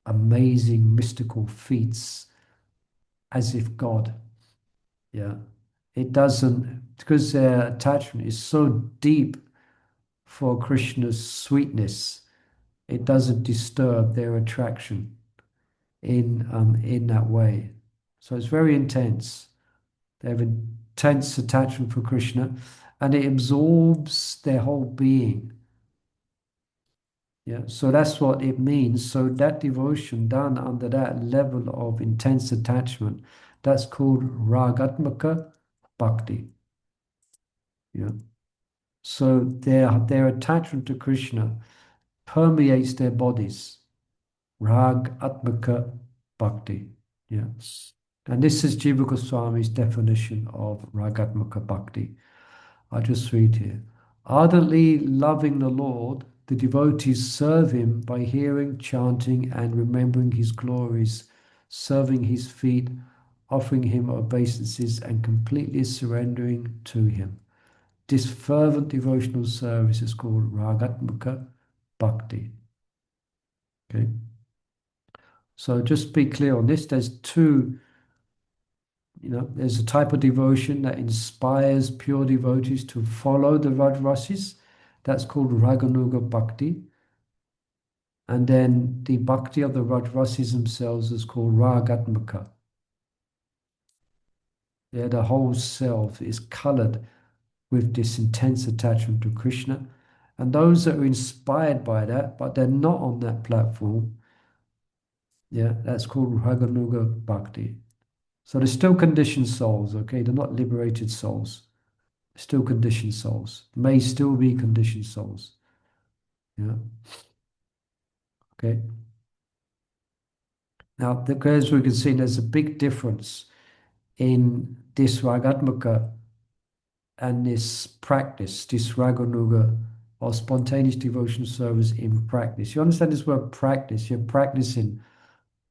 amazing mystical feats as if God. Yeah. It doesn't, because their attachment is so deep for Krishna's sweetness, it doesn't disturb their attraction in that way. So it's very intense. They have intense attachment for Krishna, and it absorbs their whole being. Yeah, so that's what it means. So that devotion done under that level of intense attachment, that's called ragatmaka bhakti. Yeah. So their attachment to Krishna permeates their bodies. Rag Atmaka Bhakti. Yeah. And this is Jiva Goswami's definition of Ragatmaka Bhakti. I just read here. Ardently loving the Lord, the devotees serve him by hearing, chanting, and remembering his glories, serving his feet, offering him obeisances, and completely surrendering to him. This fervent devotional service is called Ragatmaka Bhakti. Okay. So just be clear on this. There's two, there's a type of devotion that inspires pure devotees to follow the Rajrasis. That's called Raganuga Bhakti. And then the Bhakti of the Rajrasis themselves is called Ragatmaka. Yeah, the whole self is colored with this intense attachment to Krishna. And those that are inspired by that, but they're not on that platform, yeah, that's called Raganuga Bhakti. So they're still conditioned souls, okay? They're not liberated souls. Still conditioned souls. May still be conditioned souls. Yeah. Okay. Now, as we can see, there's a big difference in this Ragatmaka and this practice, this Raganuga or spontaneous devotion service in practice. You understand this word practice? You're practicing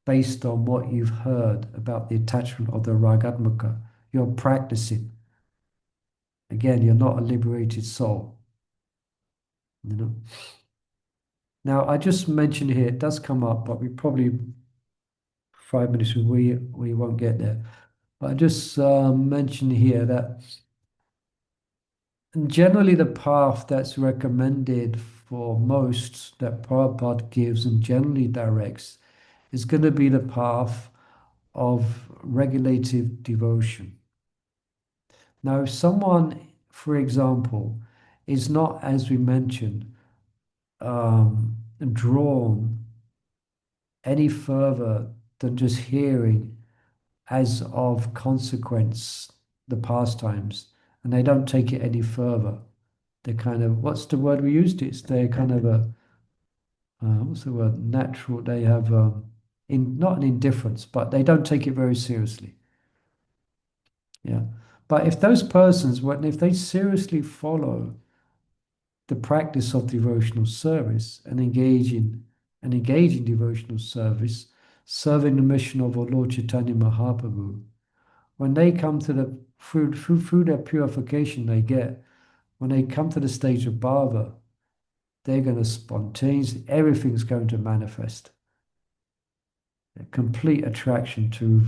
based on what you've heard about the attachment of the Ragatmaka. You're practicing. Again, you're not a liberated soul. Now, I just mentioned here, it does come up, but we probably 5 minutes we won't get there. But I just mentioned here that generally the path that's recommended for most that Prabhupada gives and generally directs is going to be the path of regulative devotion. Now, if someone, for example, is not, as we mentioned, drawn any further than just hearing as of consequence the pastimes, and they don't take it any further. They're kind of, what's the word we used? They're kind of what's the word? Natural. They have not an indifference, but they don't take it very seriously. Yeah. But if those persons, if they seriously follow the practice of devotional service and engage in devotional service, serving the mission of our Lord Chaitanya Mahaprabhu, when they come to the through their purification they get, when they come to the stage of bhava, they're going to spontaneously, everything's going to manifest. A complete attraction to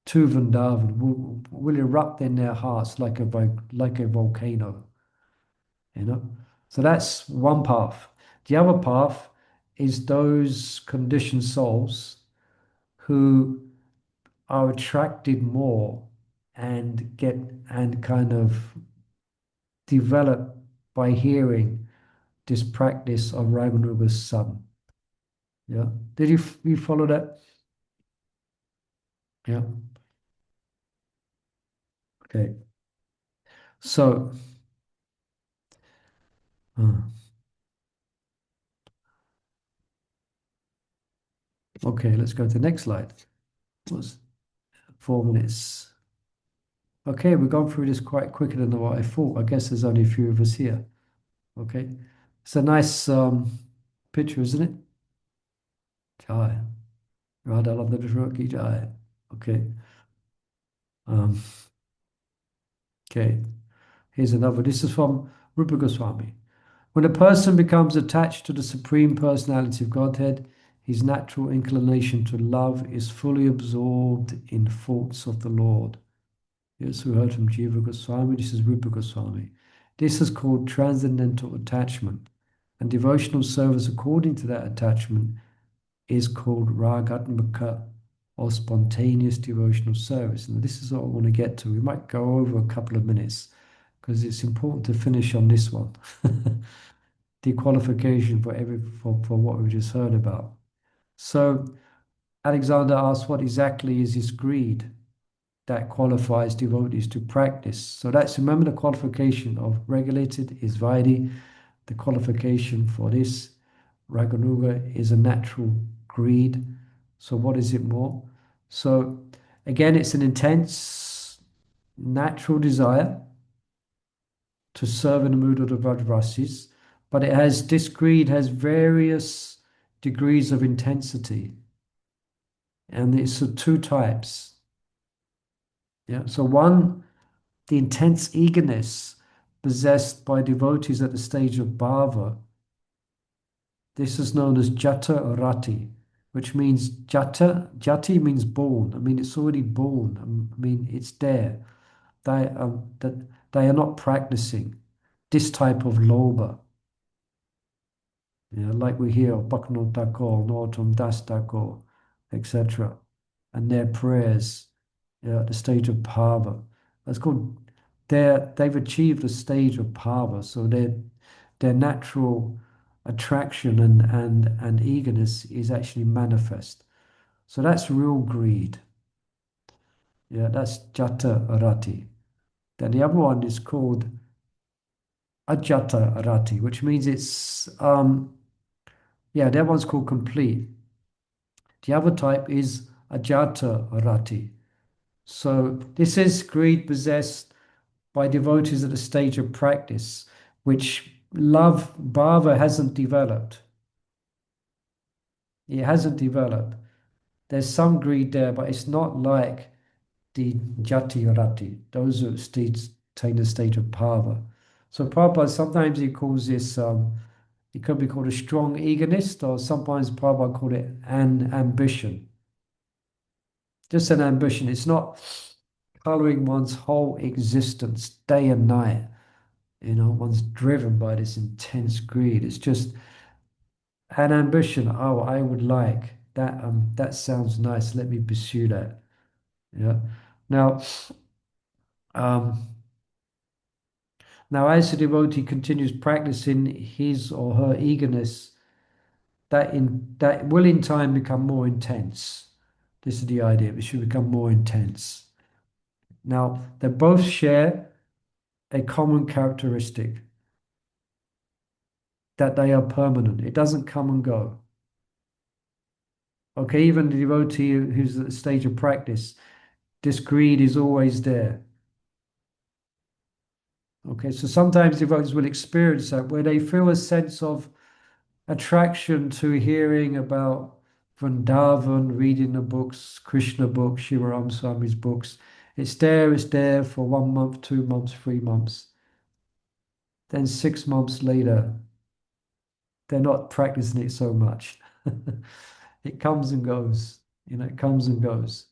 Vrindavan will erupt in their hearts like a volcano, you know. So that's one path. The other path is those conditioned souls who are attracted more and get and kind of develop by hearing this practice of Raganuga's son. Yeah. Did you follow that? Yeah. Okay. So, okay, let's go to the next slide. It was 4 minutes. Okay, we've gone through this quite quicker than what I thought. I guess there's only a few of us here. Okay. It's a nice picture, isn't it? Jai. Radha love the Ki Jai. Okay. Um, okay. Here's another. This is from Rupa Goswami. When a person becomes attached to the Supreme Personality of Godhead, his natural inclination to love is fully absorbed in thoughts of the Lord. Yes, we heard from Jiva Goswami. This is Rupa Goswami. This is called transcendental attachment. And devotional service according to that attachment is called ragatmaka, or spontaneous devotional service. And this is what I want to get to. We might go over a couple of minutes because it's important to finish on this one. The qualification for what we just heard about. So Alexander asks, what exactly is this greed that qualifies devotees to practice? So that's, remember, the qualification of regulated is Vaidhi. The qualification for this Raganuga is a natural greed. So what is it more? So again, it's an intense natural desire to serve in the mood of the Vrajavasis, but this greed has various degrees of intensity. And it's of two types. Yeah. So one, the intense eagerness possessed by devotees at the stage of bhava. This is known as jata rati, which means jati means born. I mean, it's already born. I mean, it's there. That they are not practicing this type of lobha. You know, like we hear of Bhakno Thakur, Norton Das Thakur, etc. And their prayers, at the stage of bhava. That's called, they've achieved the stage of bhava, so their natural attraction and eagerness is actually manifest. So that's real greed. Yeah, that's jata arati. Then the other one is called ajata arati, which means it's that one's called complete. The other type is ajata arati. So this is greed possessed by devotees at the stage of practice, which love bhava hasn't developed. It hasn't developed. There's some greed there, but it's not like the jati or rati, those who attain the state of bhava. So Prabhupada, sometimes he calls this, it could be called a strong eagerness, or sometimes Prabhupada called it an ambition. Just an ambition. It's not coloring one's whole existence day and night. One's driven by this intense greed. It's just an ambition. Oh, I would like that. That sounds nice. Let me pursue that. Yeah. Now, um, as the devotee continues practicing his or her eagerness, that will in time become more intense. This is the idea. It should become more intense. Now, they both share a common characteristic. that they are permanent. It doesn't come and go. Okay, even the devotee who's at the stage of practice, this greed is always there. Okay, so sometimes devotees will experience that where they feel a sense of attraction to hearing about Vrindavan, reading the books, Krishna books, Shivaram Swami's books. It's there for 1 month, 2 months, 3 months. Then 6 months later, they're not practicing it so much. It comes and goes, it comes and goes,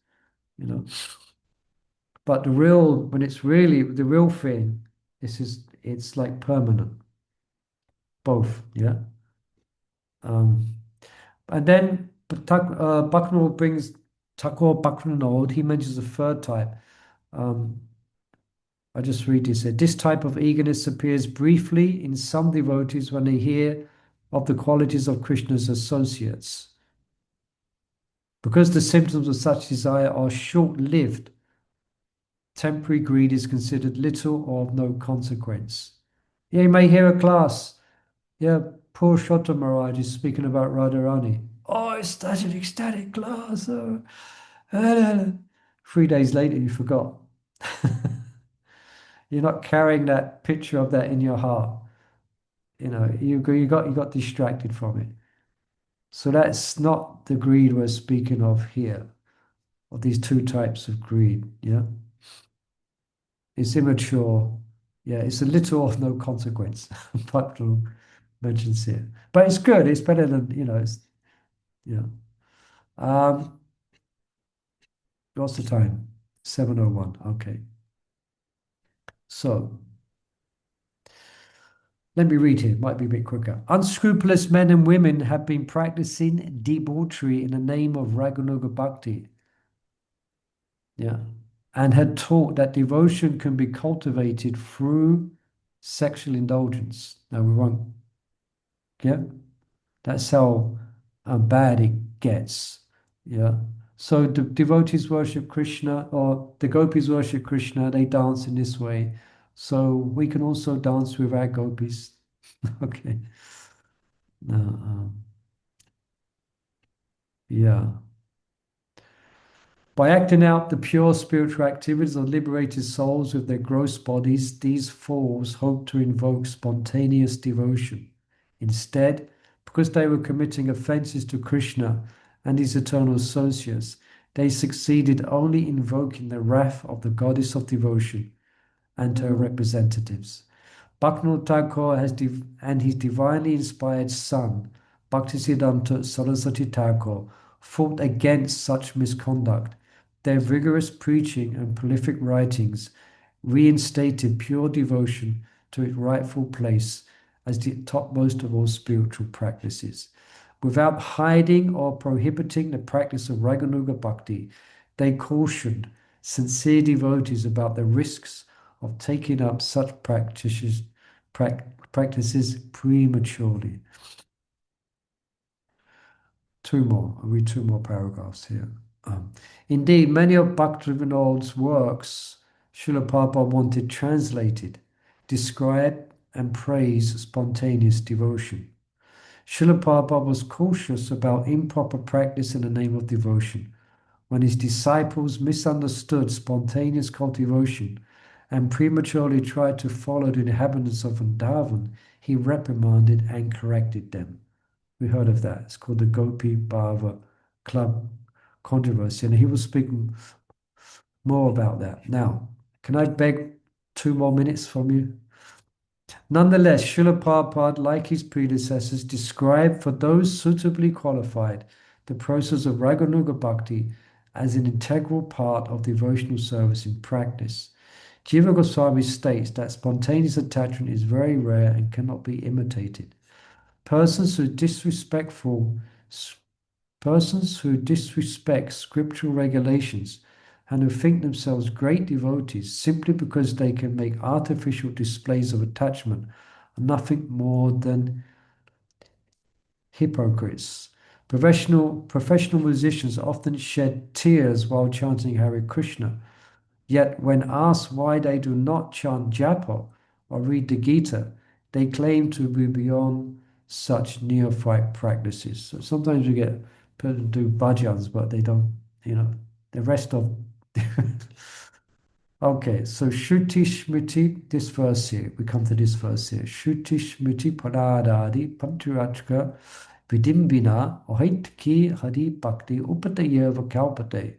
But when it's really the real thing, it's like permanent, both, yeah. And then Bucknell brings Thakur Bucknell, he mentions a third type. I just read this here. This type of eagerness appears briefly in some devotees when they hear of the qualities of Krishna's associates. Because the symptoms of such desire are short-lived, temporary greed is considered little or of no consequence. Yeah, you may hear a class. Yeah, poor Shota Maharaj is speaking about Radharani. Oh, it's such an ecstatic class. Oh. 3 days later, you forgot. You're not carrying that picture of that in your heart. You got distracted from it. So that's not the greed we're speaking of here, of these two types of greed. Yeah, it's immature. Yeah, it's a little of no consequence. Bhakti mentions here, but it's good. It's better than It's yeah. What's the time? 7:01. Okay. So let me read here. Might be a bit quicker. Unscrupulous men and women have been practicing debauchery in the name of Raganuga Bhakti. Yeah. And had taught that devotion can be cultivated through sexual indulgence. Now we won't. Yeah. That's how bad it gets. Yeah. So the devotees worship Krishna, or the gopis worship Krishna, they dance in this way. So we can also dance with our gopis. Okay. Yeah. By acting out the pure spiritual activities of liberated souls with their gross bodies, these fools hope to invoke spontaneous devotion. Instead, because they were committing offenses to Krishna and his eternal associates, they succeeded only invoking the wrath of the goddess of devotion and her representatives. Bhaktivinoda Thakur and his divinely inspired son, Bhaktisiddhanta Saraswati Thakur, fought against such misconduct. Their vigorous preaching and prolific writings reinstated pure devotion to its rightful place as the topmost of all spiritual practices. Without hiding or prohibiting the practice of Raganuga Bhakti, they cautioned sincere devotees about the risks of taking up such practices prematurely. I'll read 2 more paragraphs here. Indeed, many of Bhaktivinoda's works Srila Prabhupada wanted translated, describe and praise spontaneous devotion. Srila Prabhupada was cautious about improper practice in the name of devotion. When his disciples misunderstood spontaneous cultivation and prematurely tried to follow the inhabitants of Vrindavan, he reprimanded and corrected them. We heard of that. It's called the Gopi Bhava Club controversy, and he will speak more about that. Now, can I beg 2 more minutes from you? Nonetheless, Srila Prabhupada, like his predecessors, described for those suitably qualified the process of Raganuga Bhakti as an integral part of devotional service in practice. Jiva Goswami states that spontaneous attachment is very rare and cannot be imitated. Persons who disrespect scriptural regulations and who think themselves great devotees simply because they can make artificial displays of attachment are nothing more than hypocrites. Professional musicians often shed tears while chanting Hare Krishna, yet when asked why they do not chant japa or read the Gita, they claim to be beyond such neophyte practices. So sometimes you get people to do bhajans, but they don't, the rest of. Okay, so Shruti Shmriti, this verse here, we come to this verse here. Shruti Shmriti Padadadi Panturachka Vidimbina Ohaitki Hari Bhakti Upataya Vakalpate.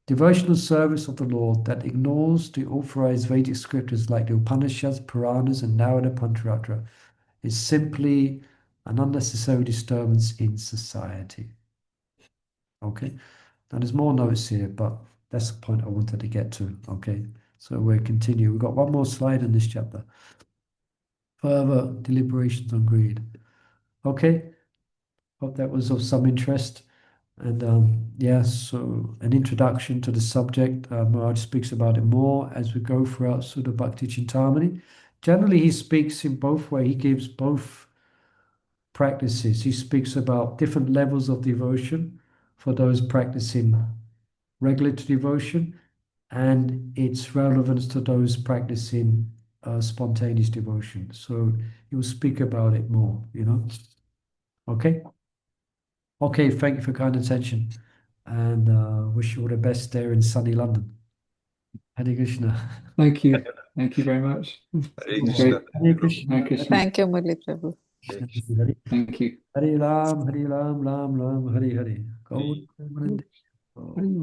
Devotional service of the Lord that ignores the authorized Vedic scriptures like the Upanishads, Puranas, and Narada Pantaratra is simply an unnecessary disturbance in society. Okay, now there's more notes here, but that's the point I wanted to get to. Okay, so we'll continue. We've got one more slide in this chapter. Further deliberations on greed. Okay, hope that was of some interest. And yeah, so an introduction to the subject. Maharaj speaks about it more as we go throughout Suddha Bhakti Cintamani. Generally, he speaks in both ways. He gives both practices. He speaks about different levels of devotion for those practicing regulative devotion and its relevance to those practicing spontaneous devotion. So he will speak about it more, Okay? Okay, thank you for kind attention. And wish you all the best there in sunny London. Hare Krishna. Thank you. Thank you very much. Hare It was Krishna. great. Hare Krishna. Hare Krishna. Thank you, Murli Prabhu. Hare Krishna. Hare Thank you. Hare Ram, Ram, Ram, Hare Hare. Go. Hare